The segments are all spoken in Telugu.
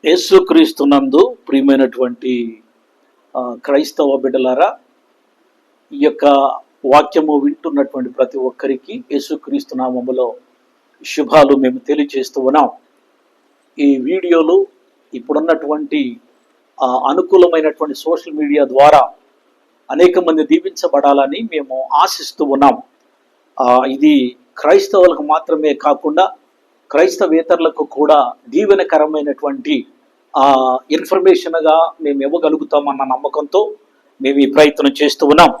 యేసుక్రీస్తునందు ప్రియమైనటువంటి క్రైస్తవ బిడ్డలారా, ఈ యొక్క వాక్యము వింటున్నటువంటి ప్రతి ఒక్కరికి యేసుక్రీస్తు నామములో శుభాలు మేము తెలియజేస్తూ ఉన్నాం. ఈ వీడియోలు ఇప్పుడున్నటువంటి అనుకూలమైనటువంటి సోషల్ మీడియా ద్వారా అనేక మంది దీవించబడాలని మేము ఆశిస్తూ ఉన్నాం. ఇది క్రైస్తవులకు మాత్రమే కాకుండా క్రైస్తవేతరులకు కూడా దీవెనకరమైనటువంటి ఇన్ఫర్మేషన్గా మేము ఇవ్వగలుగుతామన్న నమ్మకంతో మేము ఈ ప్రయత్నం చేస్తూ ఉన్నాం.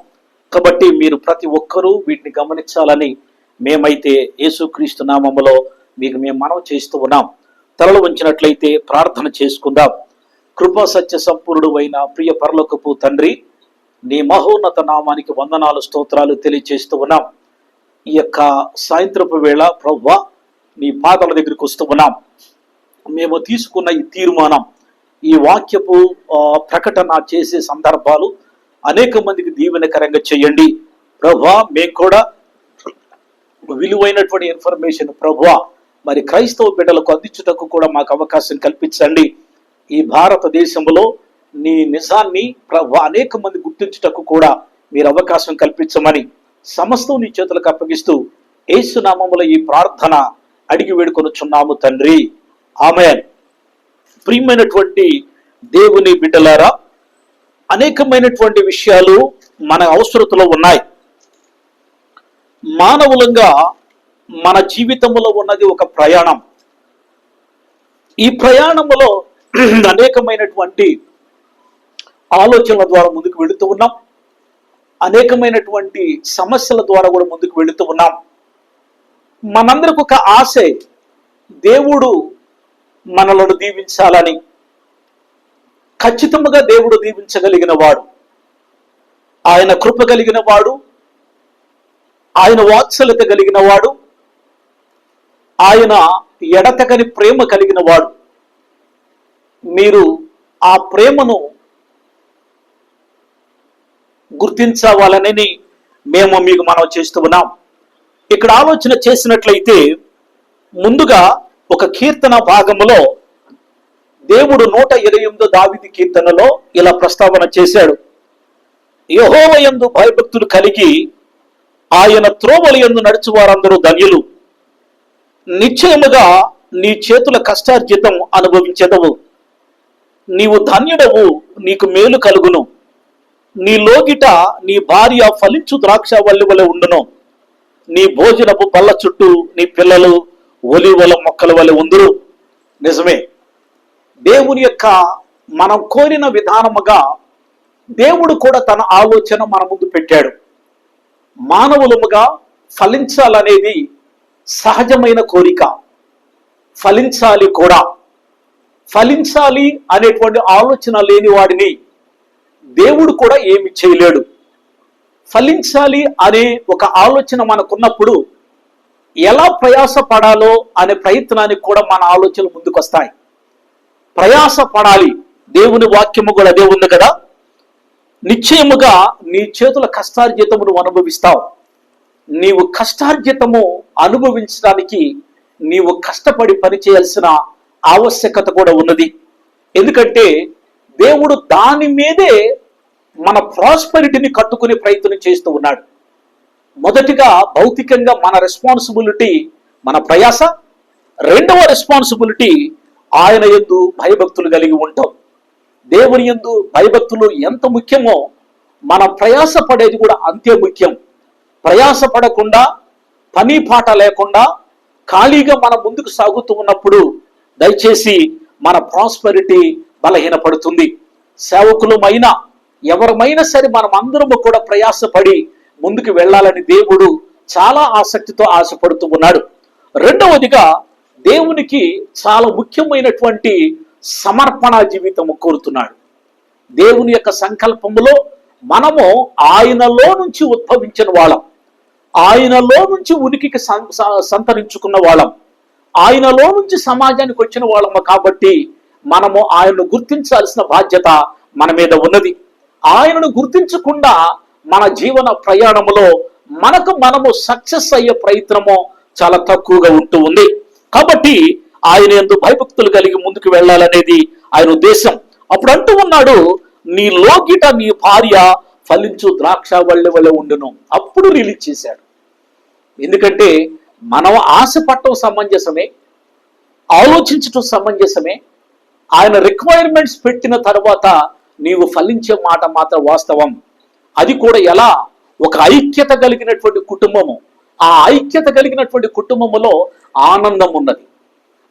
కాబట్టి మీరు ప్రతి ఒక్కరూ వీటిని గమనించాలని మేమైతే యేసుక్రీస్తు నామములో మీకు మేము మనవి చేస్తూ ఉన్నాం. తలలు ఉంచినట్లయితే ప్రార్థన చేసుకుందాం. కృపా సత్య సంపూర్ణుడు అయిన ప్రియ పరలోకపు తండ్రి, నీ మహోన్నత నామానికి వందనాలు స్తోత్రాలు తెలియజేస్తూ ఉన్నాం. ఈ యొక్క సాయంత్రపు వేళ ప్రభువా నీ పాదాల దగ్గరికి వస్తూ ఉన్నాం. మేము తీసుకున్న ఈ తీర్మానం, ఈ వాక్యపు ప్రకటన చేసే సందర్భాలు అనేక మందికి దీవెనకరంగా చేయండి ప్రభువా. మేము కూడా విలువైనటువంటి ఇన్ఫర్మేషన్ ప్రభువా మరి క్రైస్తవ బిడ్డలకు అందించుటకు కూడా మాకు అవకాశం కల్పించండి. ఈ భారతదేశంలో నీ నిజాన్ని ప్రభువా అనేక మంది గుర్తించుటకు కూడా మీరు అవకాశం కల్పించమని సమస్తం నీ చేతులకు అప్పగిస్తూ యేసు నామములో ఈ ప్రార్థన అడిగి వేడుకొనుచున్నాము తండ్రి, ఆమేన్. ప్రియమైనటువంటి దేవుని బిడ్డలారా, అనేకమైనటువంటి విషయాలు మన అవసరతలో ఉన్నాయి. మానవులంగా మన జీవితంలో ఉన్నది ఒక ప్రయాణం. ఈ ప్రయాణంలో అనేకమైనటువంటి ఆలోచనల ద్వారా ముందుకు వెళుతూ ఉన్నాం. అనేకమైనటువంటి సమస్యల ద్వారా కూడా ముందుకు వెళుతూ ఉన్నాం. మనందరికి ఒక ఆశ, దేవుడు మనలను దీవించాలని. ఖచ్చితంగా దేవుడు దీవించగలిగిన వాడు, ఆయన కృప కలిగిన వాడు, ఆయన వాత్సల్యత కలిగిన వాడు, ఆయన ఎడతెగని ప్రేమ కలిగిన వాడు. మీరు ఆ ప్రేమను గుర్తించవాలని మేము మీకు మనం చేస్తూ ఉన్నాం. ఇక్కడ ఆలోచన చేసినట్లయితే ముందుగా ఒక కీర్తన భాగములో దేవుడు 128 దావీదు కీర్తనలో ఇలా ప్రస్తావన చేశాడు. యెహోవా యందు భయభక్తులు కలిగి ఆయన త్రోవల యందు నడుచు వారందరూ ధన్యులు. నిశ్చయముగా నీ చేతుల కష్టార్జితం అనుభవించెదవు. నీవు ధన్యుడవు, నీకు మేలు కలుగును. నీ లోగిట నీ భార్య ఫలించు ద్రాక్ష వల్లి వలె ఉండును. నీ భోజనపు బల్ల చుట్టూ నీ పిల్లలు ఒలివల మొక్కల వలె ఉందురు. నిజమే, దేవుని యొక్క మనం కోరిన విధానముగా దేవుడు కూడా తన ఆలోచన మన ముందు పెట్టాడు. మానవులముగా ఫలించాలనేది సహజమైన కోరిక. ఫలించాలి కూడా. ఫలించాలి అనేటువంటి ఆలోచన లేని వాడిని దేవుడు కూడా ఏమి చేయలేడు. ఫలించాలి అనే ఒక ఆలోచన మనకున్నప్పుడు ఎలా ప్రయాస పడాలో అనే ప్రయత్నానికి కూడా మన ఆలోచనలు ముందుకు వస్తాయి. ప్రయాస పడాలి. దేవుని వాక్యము కూడా అదే ఉంది కదా. నిశ్చయముగా నీ చేతుల కష్టార్జితము నువ్వు అనుభవిస్తావు. నీవు కష్టార్జితము అనుభవించడానికి నీవు కష్టపడి పని చేయాల్సిన ఆవశ్యకత కూడా ఉన్నది. ఎందుకంటే దేవుడు దాని మీదే మన ప్రాస్పెరిటీని కట్టుకునే ప్రయత్నం చేస్తూ ఉన్నాడు. మొదటిగా భౌతికంగా మన రెస్పాన్సిబిలిటీ మన ప్రయాస. రెండవ రెస్పాన్సిబిలిటీ ఆయన యందు భయభక్తులు కలిగి ఉంటాం. దేవుని యందు భయభక్తులు ఎంత ముఖ్యమో మన ప్రయాస పడేది కూడా అంతే ముఖ్యం. ప్రయాస పడకుండా పని పాట లేకుండా ఖాళీగా మనం ముందుకు సాగుతూ ఉన్నప్పుడు దయచేసి మన ప్రాస్పెరిటీ బలహీనపడుతుంది. సేవకులమైనా ఎవరమైనా సరే మనం అందరము కూడా ప్రయాసపడి ముందుకు వెళ్ళాలని దేవుడు చాలా ఆసక్తితో ఆశపడుతూ ఉన్నాడు. రెండవదిగా దేవునికి చాలా ముఖ్యమైనటువంటి సమర్పణ జీవితము కోరుతున్నాడు. దేవుని యొక్క సంకల్పములో మనము ఆయనలో నుంచి ఉద్భవించిన వాళ్ళం, ఆయనలో నుంచి ఉనికికి సంతరించుకున్న వాళ్ళం, ఆయనలో నుంచి సమాజానికి వచ్చిన వాళ్ళము. కాబట్టి మనము ఆయనను గుర్తించాల్సిన బాధ్యత మన మీద ఉన్నది. ఆయనను గుర్తించకుండా మన జీవన ప్రయాణములో మనము సక్సెస్ అయ్యే ప్రయత్నము చాలా తక్కువగా ఉంటూ ఉంది. కాబట్టి ఆయన యందు భయభక్తులు కలిగి ముందుకు వెళ్ళాలనేది ఆయన ఉద్దేశం. అప్పుడు అంటూ ఉన్నాడు, నీ లోగిట నీ భార్య ఫలించు ద్రాక్షవల్లి వలె ఉండును. అప్పుడు రిలీజ్ చేశాడు. ఎందుకంటే మనం ఆశపడటం సమంజసమే, ఆలోచించటం సమంజసమే. ఆయన రిక్వైర్మెంట్స్ పెట్టిన తర్వాత నీవు ఫలించే మాట మాత్రం వాస్తవం. అది కూడా ఎలా? ఒక ఐక్యత కలిగినటువంటి కుటుంబము. ఆ ఐక్యత కలిగినటువంటి కుటుంబములో ఆనందం ఉన్నది.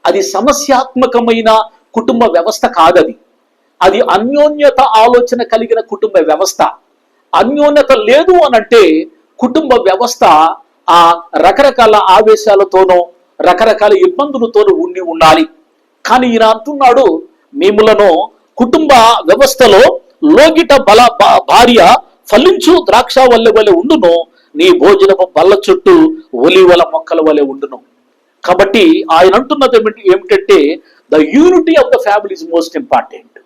అది సమస్యాత్మకమైన కుటుంబ వ్యవస్థ కాదది. అది అన్యోన్యత ఆలోచన కలిగిన కుటుంబ వ్యవస్థ. అన్యోన్యత లేదు అనంటే కుటుంబ వ్యవస్థ ఆ రకరకాల ఆవేశాలతోనో రకరకాల ఇబ్బందులతోనూ ఉండాలి. కానీ ఈయన అంటున్నాడు, మిమ్ములను కుటుంబ వ్యవస్థలో లోగిట భార్య ఫలించు ద్రాక్షవల్లి వలె ఉండును, నీ భోజనపు బల్ల చుట్టూ ఒలివల మొక్కల వలె ఉండును. కాబట్టి ఆయన అంటున్నది ఏమిటంటే the unity of the family is most important.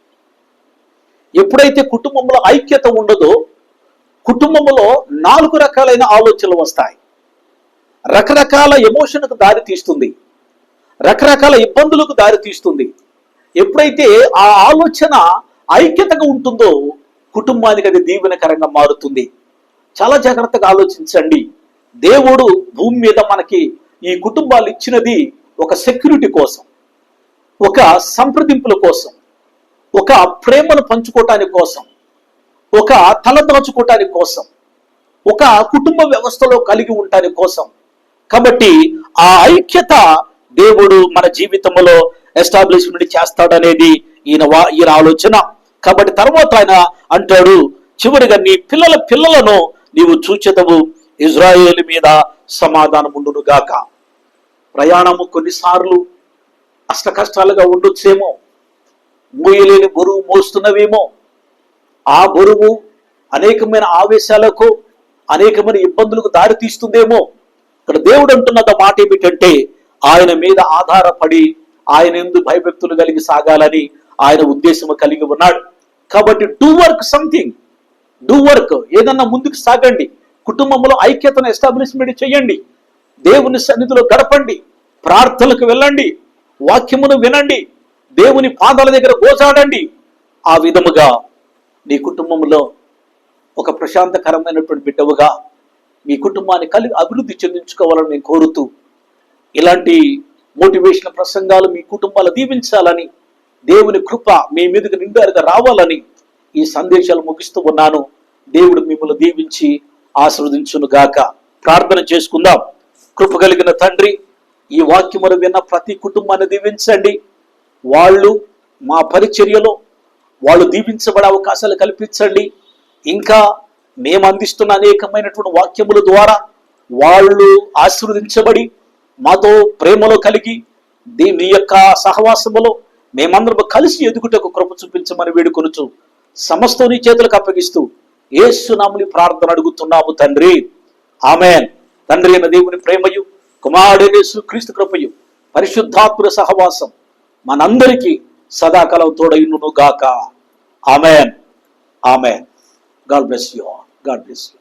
ఎప్పుడైతే కుటుంబంలో ఐక్యత ఉండదో కుటుంబంలో 4 రకాలైన ఆలోచనలు వస్తాయి. రకరకాల ఎమోషన్కు దారి తీస్తుంది, రకరకాల ఇబ్బందులకు దారి తీస్తుంది. ఎప్పుడైతే ఆ ఆలోచన ఐక్యతగా ఉంటుందో కుటుంబానికి అది దీవెనకరంగా మారుతుంది. చాలా జాగ్రత్తగా ఆలోచించండి. దేవుడు భూమి మీద మనకి ఈ కుటుంబాలు ఇచ్చినది ఒక సెక్యూరిటీ కోసం, ఒక సంప్రదింపుల కోసం, ఒక ప్రేమను పంచుకోవటానికి కోసం, ఒక తలదాచుకోవటానికి కోసం, ఒక కుటుంబ వ్యవస్థలో కలిగి ఉండటానికి కోసం. కాబట్టి ఆ ఐక్యత దేవుడు మన జీవితంలో ఎస్టాబ్లిష్మెంట్ చేస్తాడనేది ఈయన ఆలోచన. కాబట్టి తర్వాత ఆయన అంటాడు, చివరిగా నీ పిల్లలను నీవు చూచెదవు, ఇజ్రాయేలు మీద సమాధానం ఉండును గాక. ప్రయాణము కొన్నిసార్లు అష్ట కష్టాలుగా ఉండొచ్చేమో, మోయలేని బరువు మోస్తున్నవేమో. ఆ బరువు అనేకమైన ఆవేశాలకు అనేకమైన ఇబ్బందులకు దారి తీస్తుందేమో. ఇక్కడ దేవుడు అంటున్నది మాట ఏమిటంటే ఆయన మీద ఆధారపడి ఆయన యందు భయభక్తులు కలిగి సాగాలని ఆయన ఉద్దేశం కలిగి ఉన్నాడు. కాబట్టి do work something, do work. ఏదన్నా ముందుకు సాగండి, కుటుంబంలో ఐక్యతను ఎస్టాబ్లిష్మెంట్ చేయండి, దేవుని సన్నిధిలో గడపండి, ప్రార్థనలకు వెళ్ళండి, వాక్యమును వినండి, దేవుని పాదాల దగ్గర గోజాడండి. ఆ విధముగా నీ కుటుంబంలో ఒక ప్రశాంతకరమైనటువంటి బిడ్డవుగా మీ కుటుంబాన్ని అభివృద్ధి చెందించుకోవాలని నేను కోరుతూ, ఇలాంటి మోటివేషన్ ప్రసంగాలు మీ కుటుంబాలు దీవించాలని, దేవుని కృప మీ మీదకి నిండారుగా రావాలని ఈ సందేశాలు ముగిస్తూ ఉన్నాను. దేవుడు మిమ్మల్ని దీవించి ఆశీర్వదించును గాక. ప్రార్థన చేసుకుందాం. కృప కలిగిన తండ్రి, ఈ వాక్యమును విన్న ప్రతి కుటుంబాన్ని దీవించండి. వాళ్ళు మా పరిచర్యలో వాళ్ళు దీవించబడే అవకాశాలు కల్పించండి. ఇంకా మేము అందిస్తున్న అనేకమైనటువంటి వాక్యముల ద్వారా వాళ్ళు ఆశీర్వదించబడి మాతో ప్రేమలో కలిగి మీ యొక్క సహవాసములో మేమందరం కలిసి ఎదుగుటకు కృప చూపించమని వేడుకొనుచు సమస్తం నీ చేతులకు అప్పగిస్తూ యేసు నామములో ప్రార్థన అడుగుతున్నాము తండ్రి, ఆమేన్. తండ్రి అయిన దేవుని ప్రేమయు, కుమారుడైన యేసు క్రీస్తు కృపయు, పరిశుద్ధాత్మ సహవాసం మనందరికీ సదాకాలం తోడైయును గాక. Amen, amen. God bless you all. God bless you.